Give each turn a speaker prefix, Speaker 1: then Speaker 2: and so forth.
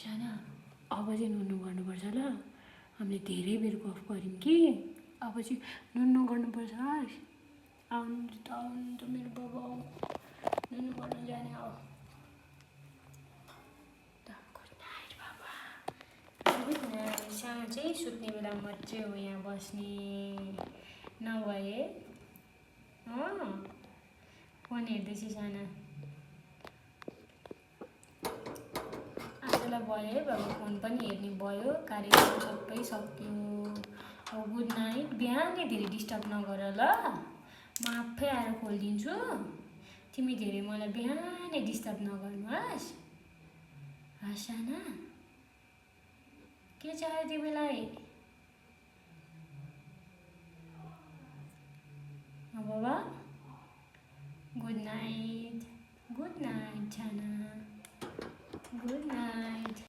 Speaker 1: साना अब चाहिँ नुनु गर्नुपर्छ ल। हामीले धेरै बेर गफ गऱ्यौँ कि अब चाहिँ नुनु गर्नुपर्छ। आउनु त मेरो बाबा आऊ नुनु गर्न जाने हो। गुड नाइट बाबा। Good night. सानो चाहिँ सुत्ने बेला मात्रै हो यहाँ बस्ने नभए फोन हेर्दैछ साना। आजलाई भयो है बाबा फोन पनि हेर्ने भयो कार्यक्रम सबै सक्यो। अब गुड नाइट। बिहानै धेरै डिस्टर्ब नगर ल म आफै आएर खोलिदिन्छु। तिमी धेरै मलाई बिहानै डिस्टर्ब नगर्नुहोस्। साना के चाहियो तिमीलाई? बाबा गुड नाइट। गुड नाइट साना। Good night.